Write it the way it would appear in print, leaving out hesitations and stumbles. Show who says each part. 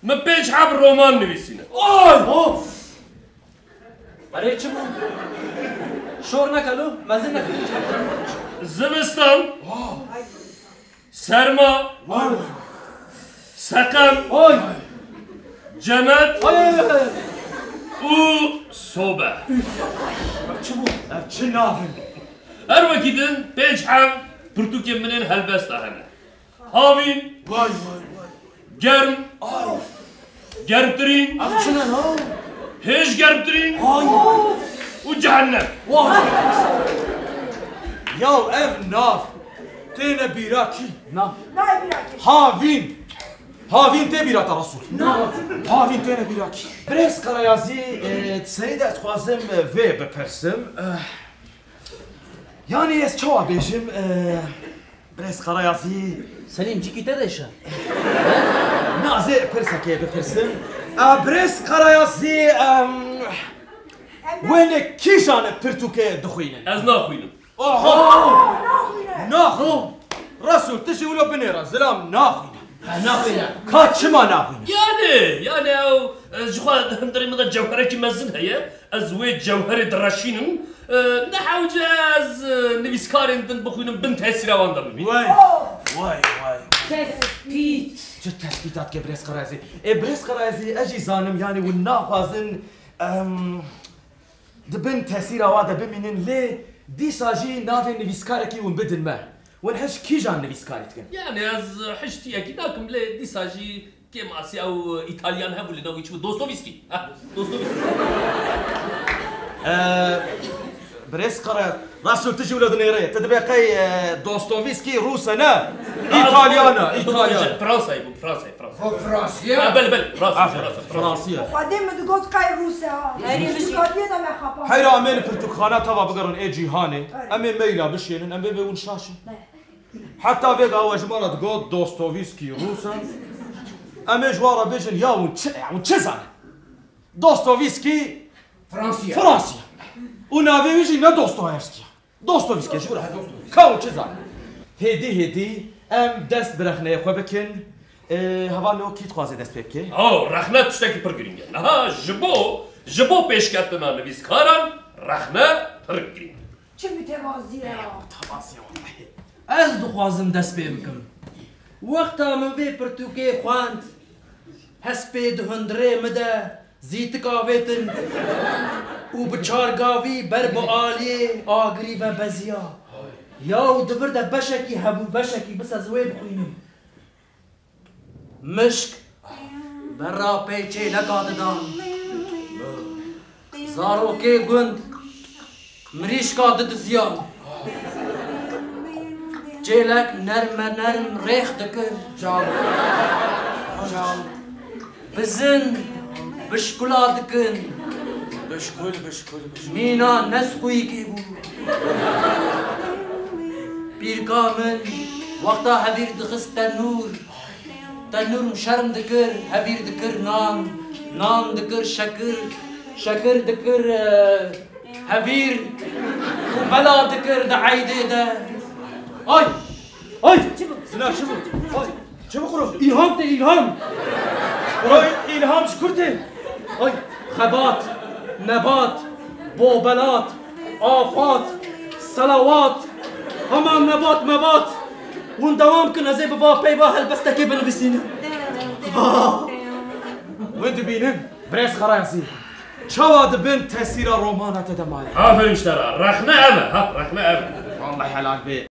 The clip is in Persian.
Speaker 1: من بيج حاب الرومان نويسينا
Speaker 2: اوه اري چمو شور نکلو مزه نکلو
Speaker 1: زمستان سرما سقم جمد و صوبه
Speaker 2: چمو چه نافن
Speaker 1: هر وكيدن بيج حاب برتوكي منين هالبسطة هنا هاوين جرم جرمترين هيش جرمترين وجهنم
Speaker 3: ياو اف ناف تينا بيراكي
Speaker 2: نعم
Speaker 3: هافين تي بيرات رسول هافين تينا بيراكي بريس قرايازي تسيد اتخوازم في بپرسم يعني اس چوا بيجم بريس قرايازي
Speaker 2: سليم جيكي تدشا
Speaker 3: نازي برسكي بپرسم بريس قرايازي وين كيشان برتوكي دخوينه
Speaker 1: از ناخوينم
Speaker 3: ناخو رسول تشي ولو بنيرا زلام ناخوينه
Speaker 2: ناخوينا
Speaker 3: كاتشما ناخوينه
Speaker 1: يعني او جخوا هندري مدى جوهرة كي مزن هيا ازوي جوهرة دراشينم نحاوج از نبيسكارين دن بخوينم بنت هسيرا واندم
Speaker 3: واي
Speaker 4: تثبيت
Speaker 3: شو التثبيتات كبريس قرايزي بريس قرايزي اجي زانم يعني والناخوازن دبن تسيرا وادا بمنن ليه دي ساجي نافي نبيسكاركي ونبدل ما ونحش كي جان نبيسكاريتكن
Speaker 1: يعني از حشتي اكيد لكن ليه دي ساجي كيم اسي او ايطاليان هبو اللي ناوي دوستويفسكي دوستويفسكي
Speaker 3: بريس قرايز راسو تجي ولاد نيري تدبقي دوستويفسكي روسنا ايطاليانا
Speaker 1: فرنسا يبو فرنسا
Speaker 4: فرنسيا
Speaker 1: بل
Speaker 3: فرنسية
Speaker 5: قديم تقول قاي روسيا قديم ما خبا
Speaker 3: حيرا امين برتقانه تبع بقرن ايجي هاني امين ميلا بشين امين بيون شاشن حتى فيغا وجمالة تقول دوستويفسكي روسا امين جوارا بيجن يا ونتشزان دوستويفسكي فرنسيا ونافي يجي نا دوستويفسكي شو راح كاون تشزان هدي ام دست برخنه خو بكن هوا نو كي تخوازي دست بكي
Speaker 1: رخنه تشتكي برجرينجا جبو پیش کردن نویسکاران رخنه برگرینگ
Speaker 5: چه متوازیه
Speaker 2: از دخوازم دست پی بکم وقتا من وی پرتوکی خواند هسپی دهندره مده زیت کاویتن و بچارگاوی بر بآلیه آگری و بزیا یا دورده بشکی هبو بشکی بس از وی بخوینم مشک برا پیچه نکاددان زاروکه گند مریش کادد زیاد جیلک نرم ریخ دکر جان بزن بشکلا دکن
Speaker 3: بشكل
Speaker 2: مینا نسخوی که بود پیر کامل وقتا هبیر دخست تنور شرم دکر هبیر دکر نان دکر شکر دکر هبیر و بلا دکر دعایده ده آی
Speaker 3: زنا شو بخورو
Speaker 2: ایلهام
Speaker 3: إلهام شكرتي
Speaker 2: آی خبات نبات بوبلات آفات صلوات همان نبات ون دوام كن ازي بابا بيبا هلبستك بنفسينا
Speaker 3: وين تبينن بريس خرايسي شواد بنت تسير رومانة تدماي
Speaker 1: آفرین شترا رخنه اوه رخنه اوه
Speaker 3: والله حلال بيه